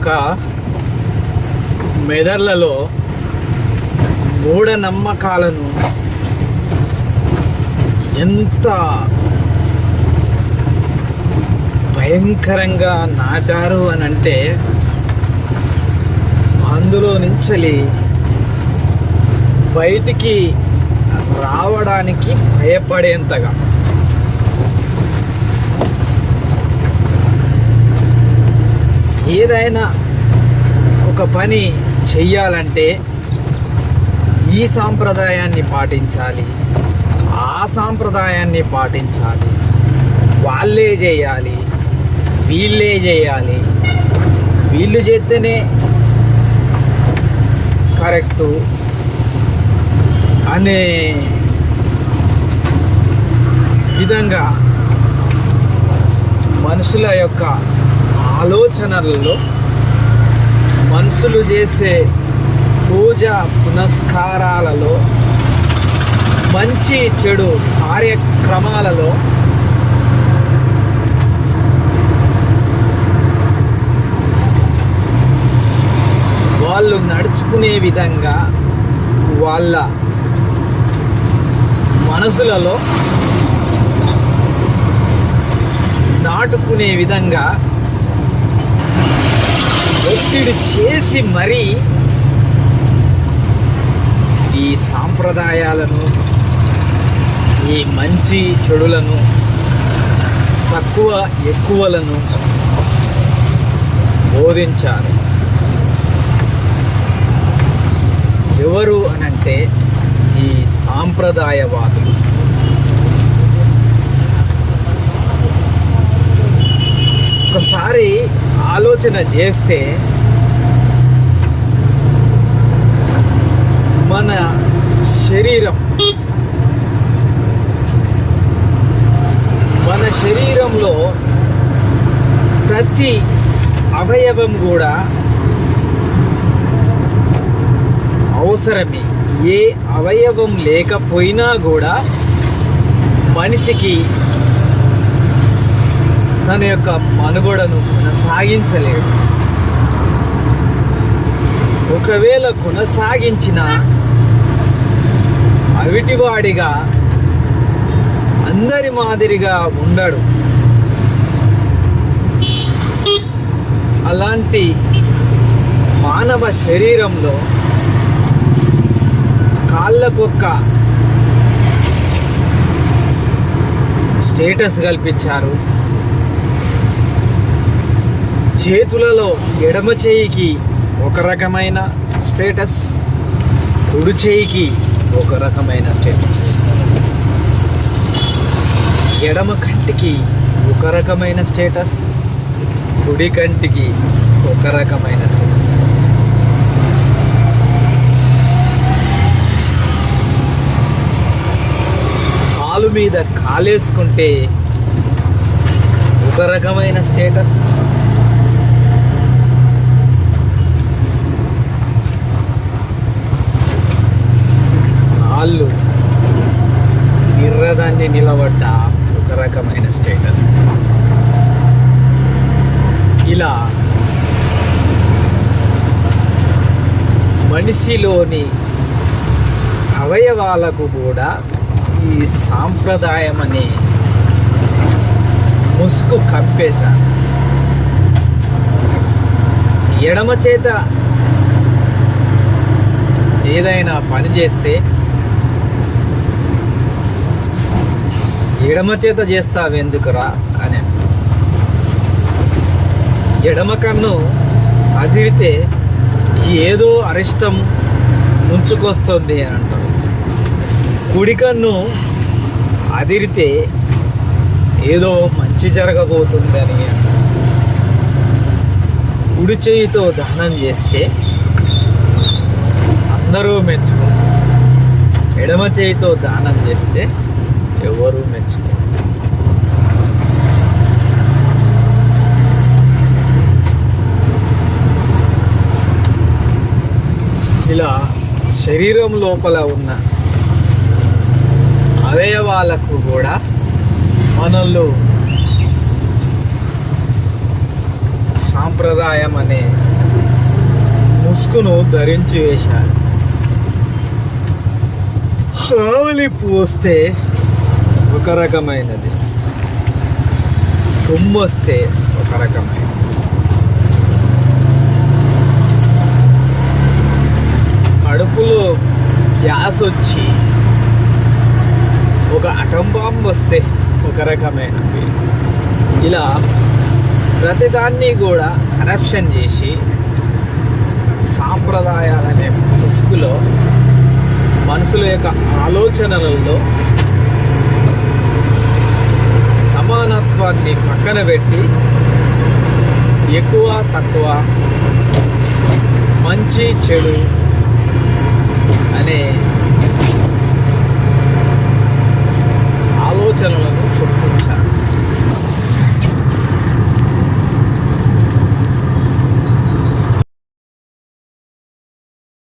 యొక్క మెదళ్లలో మూఢనమ్మకాలను ఎంత భయంకరంగా నాటారు అని అంటే అందులో నుంచి బయటికి రావడానికి భయపడేంతగా ఏదైనా ఒక పని చెయ్యాలంటే ఈ సాంప్రదాయాన్ని పాటించాలి, ఆ సాంప్రదాయాన్ని పాటించాలి, వాళ్ళే చేయాలి, వీళ్ళే చేయాలి, వీళ్ళు చేస్తేనే కరెక్టు అనే విధంగా మనుషుల యొక్క ఆలోచనలలో మనుషులు చేసే పూజ పునస్కారాలలో మంచి చెడు కార్యక్రమాలలో వాళ్ళు నడుచుకునే విధంగా వాళ్ళ మనసులలో నాటుకునే విధంగా ఒత్తిడి చేసి మరీ ఈ సాంప్రదాయాలను, ఈ మంచి చెడులను, తక్కువ ఎక్కువలను బోధించారు. ఎవరు అనంటే ఈ సాంప్రదాయవాదులు. ఒకసారి ఆలోచన చేస్తే మన శరీరంలో ప్రతి అవయవం కూడా అవసరమే. ఏ అవయవం లేకపోయినా కూడా మనిషికి తన యొక్క మనుగడను కొనసాగించలేడు. ఒకవేళ కొనసాగించిన అవిటివాడిగా అందరి మాదిరిగా ఉండడు. అలాంటి మానవ శరీరంలో కాళ్ళకొక్క స్టేటస్ కల్పించారు. చేతులలో ఎడమ చేయికి ఒక రకమైన స్టేటస్, కుడి చేయికి ఒక రకమైన స్టేటస్, ఎడమ కంటికి ఒక రకమైన స్టేటస్, కుడి కంటికి ఒక రకమైన స్టేటస్. కాలు మీద కాలేసుకుంటే ఒక రకమైన స్టేటస్, కాళ్ళు నిర్రదాన్ని నిలబడ్డ ఒక రకమైన స్టేటస్. ఇలా మనిషిలోని అవయవాలకు కూడా ఈ సాంప్రదాయం అనే ముసుగు కప్పేశారు. ఎడమ చేత ఏదైనా పని చేస్తే ఎడమ చేత చేస్తావెందుకురా అని, ఎడమ కన్ను అదిరితే ఏదో అరిష్టం ముంచుకొస్తుంది అని అంటారు. కుడి కన్ను అదిరితే ఏదో మంచి జరగబోతుందని అంటారు. కుడి చేయితో దానం చేస్తే అందరూ మెచ్చుకుంటారు, ఎడమ చేయితో దానం చేస్తే ఎవరు మెచ్చుకోరు. ఇలా శరీరం లోపల ఉన్న అవయవాలకు కూడా మనలో సాంప్రదాయం అనే ముసుగును ధరించి వేశారు. ఆవలి పూస్తే ఒక రకమైనది, తుమ్మొస్తే ఒక రకమైనది. కడుపులో గ్యాస్ వచ్చి ఒక అటం బాంబు వస్తే ఒక రకమైన ఫీల్. ఇలా ప్రతిదాన్ని కూడా కరప్షన్ చేసి సాంప్రదాయాలనే ముసుగులో మనుషుల యొక్క ఆలోచనలలో సమానత్వాన్ని పక్కన పెట్టి ఎక్కువ తక్కువ, మంచి చెడు అనే